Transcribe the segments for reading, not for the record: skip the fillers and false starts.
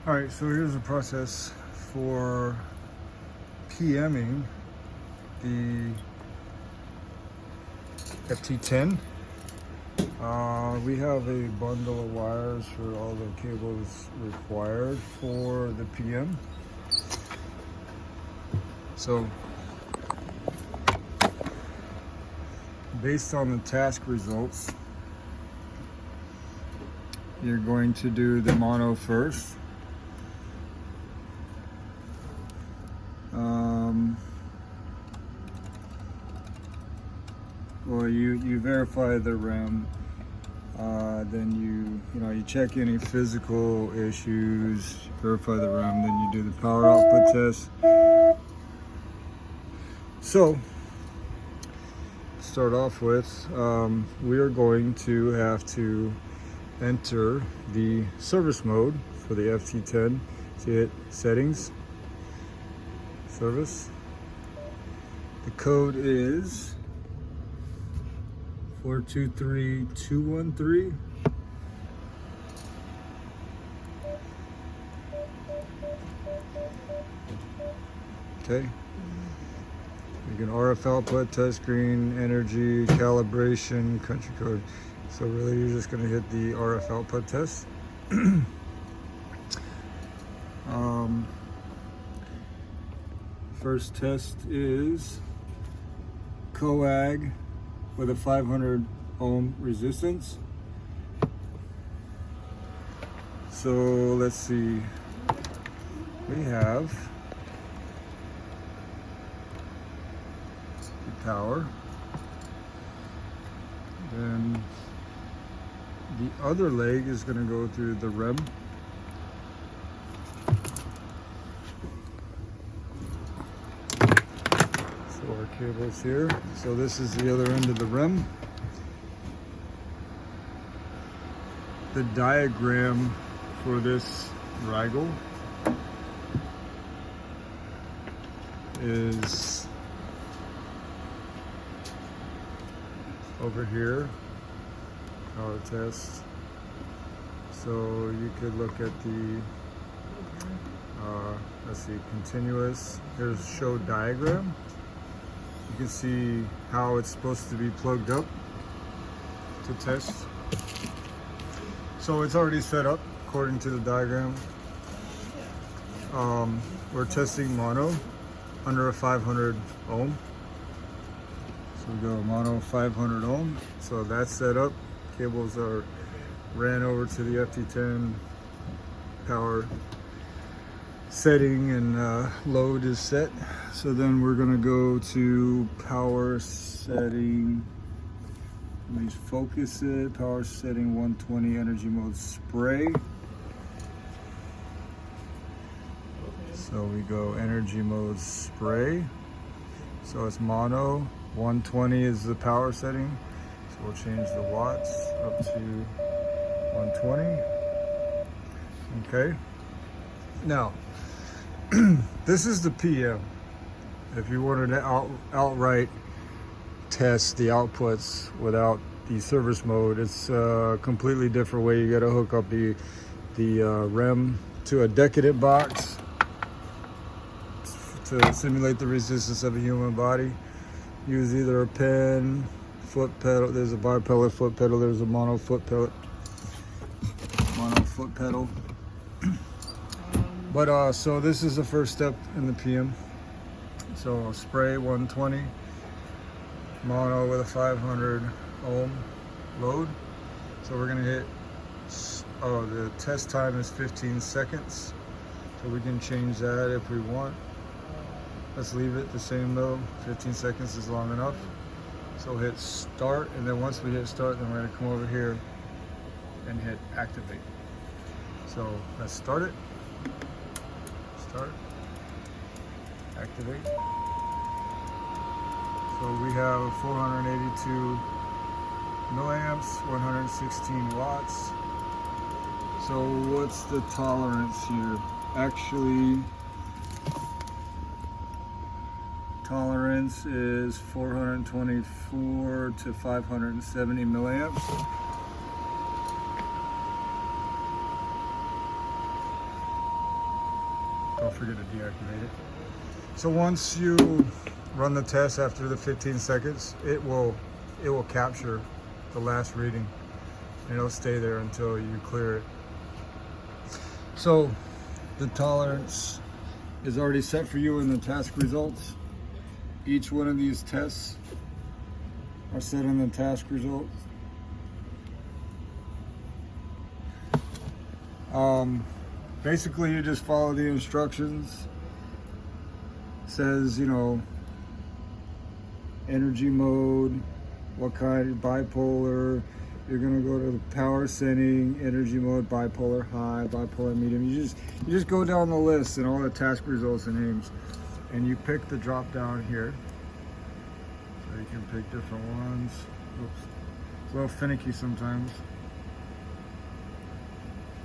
All right, so here's the process for PMing the FT10. We have a bundle of wires for all the cables required for the PM. So based on the task results, you're going to do the mono first. Well, you verify the REM, then you check any physical issues, verify the REM, then you do the power output test. So, to start off with, we are going to have to enter the service mode for the FT10. So hit settings, service. The code is 423213. Okay. You can RF output, touchscreen, energy, calibration, country code. So really you're just going to hit the RF output test. First test is coag with a 500 ohm resistance. So let's see, we have the power, then the other leg is going to go through the REM. So our cable's here. So this is the other end of the REM. The diagram for this Rigel is over here. Power test. So you could look at the let's see, continuous. Here's show diagram. You can see how it's supposed to be plugged up to test. So it's already set up according to the diagram. We're testing mono under a 500 ohm. So we go mono 500 ohm. So that's set up. Cables are ran over to the FT10. Power setting and load is set. So then we're gonna go to power setting. Let me focus it. Power setting 120, energy mode spray. So we go energy mode spray. So it's mono, 120 is the power setting. So we'll change the watts up to 120. Okay. Now, this is the PM. If you wanted to outright test the outputs without the service mode, it's a completely different way. You got to hook up the REM to a decadent box to simulate the resistance of a human body. Use either a pen, foot pedal. There's a bipellet foot pedal. There's a mono foot pedal. But so this is the first step in the PM. So spray 120, mono with a 500 ohm load. So we're gonna hit, the test time is 15 seconds. So we can change that if we want. Let's leave it the same though, 15 seconds is long enough. So hit start, and then once we hit start, then we're gonna come over here and hit activate. So let's start it. Start, activate. So we have 482 milliamps, 116 watts. So what's the tolerance here? Actually, tolerance is 424 to 570 milliamps. don't forget to deactivate it. So once you run the test after the 15 seconds, it will capture the last reading, and it'll stay there until you clear it. So the tolerance is already set for you in the task results. Each one of these tests are set in the task results. Basically, you just follow the instructions. It says, you know, energy mode, what kind, bipolar. You're gonna go to the power setting, energy mode, bipolar high, bipolar medium. You just go down the list and all the task results and names, and you pick the drop down here. So you can pick different ones. Oops, it's a little finicky sometimes.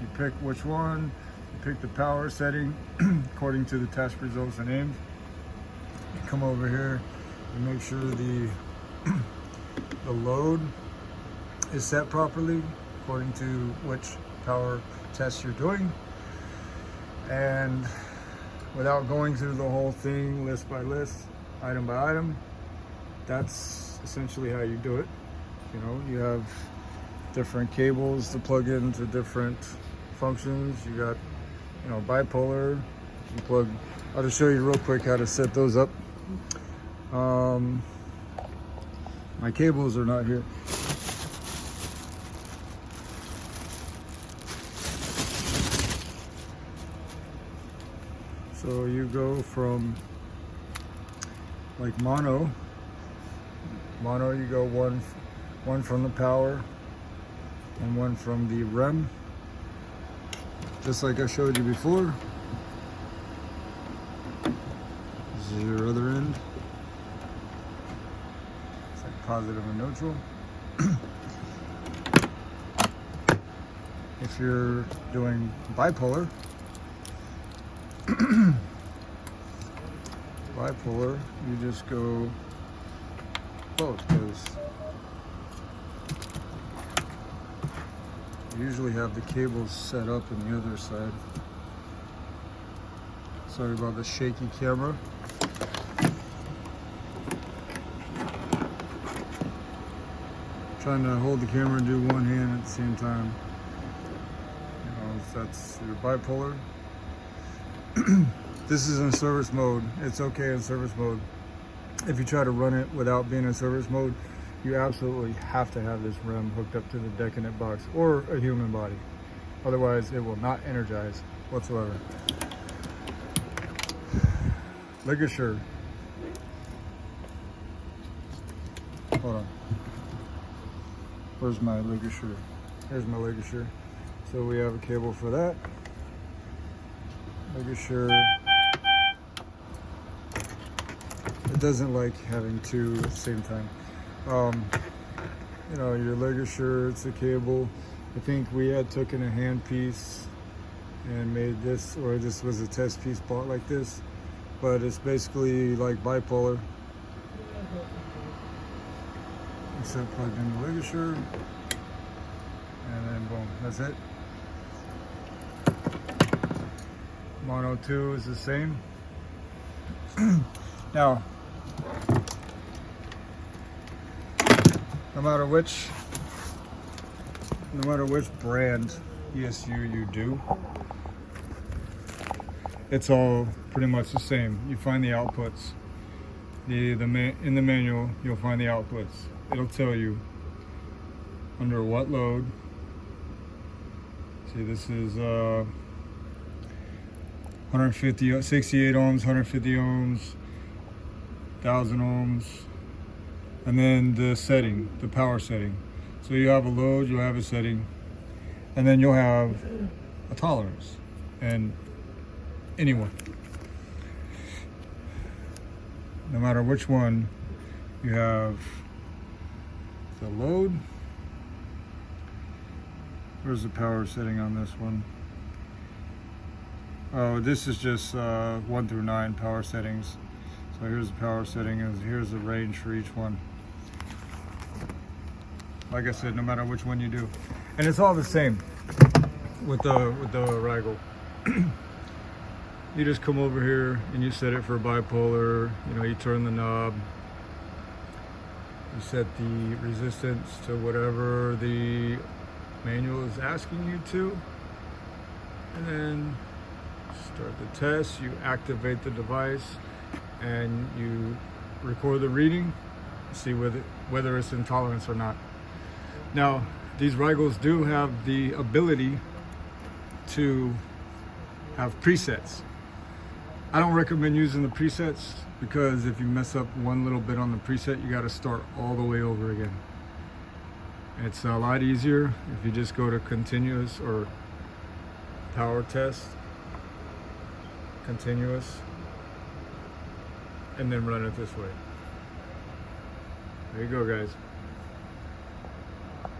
You pick which one. You pick the power setting according to the task results and names. You come over here and make sure the load is set properly according to which power test you're doing. And without going through the whole thing list by list, item by item, that's essentially how you do it. You know, you have different cables to plug into different functions. You got, you know, bipolar. You plug. I'll just show you real quick how to set those up. My cables are not here. So you go from like mono, you go one from the power and one from the REM, just like I showed you before. This is your other end. It's like positive and neutral. If you're doing bipolar, you just go both, because you usually have the cables set up on the other side. Sorry about the shaky camera. Trying to hold the camera and do one hand at the same time. You know, that's your bipolar. This is in service mode. It's okay in service mode. If you try to run it without being in service mode, you absolutely have to have this REM hooked up to the decadent box or a human body. Otherwise, it will not energize whatsoever. Ligature. Hold on. Where's my ligature? Here's my ligature. So we have a cable for that. Ligature. It doesn't like having two at the same time. You know, your ligature, it's a cable. I think we had taken a hand piece and made this, or this was a test piece bought like this, but it's basically like bipolar. Except plugged in the ligature, and then boom, that's it. Mono 2 is the same. Now, no matter which brand ESU you do, it's all pretty much the same. You find the outputs. In the manual, you'll find the outputs. It'll tell you under what load. See, this is 150, 68 ohms, 150 ohms, 1000 ohms, and then the setting, the power setting. So you have a load, you'll have a setting, and then you'll have a tolerance. And anyone, no matter which one, you have the load. Where's the power setting on this one? Oh, this is just 1 through 9 power settings. So here's the power setting, and here's the range for each one. Like I said, no matter which one you do, and it's all the same with the Rigel. you just come over here and you set it for bipolar. You know, you turn the knob, you set the resistance to whatever the manual is asking you to, and then start the test. You activate the device and you record the reading, see whether it's in tolerance or not. Now, these Rigels do have the ability to have presets. I don't recommend using the presets because if you mess up one little bit on the preset, you got to start all the way over again. It's a lot easier if you just go to continuous or power test, continuous, and then run it this way. There you go, guys.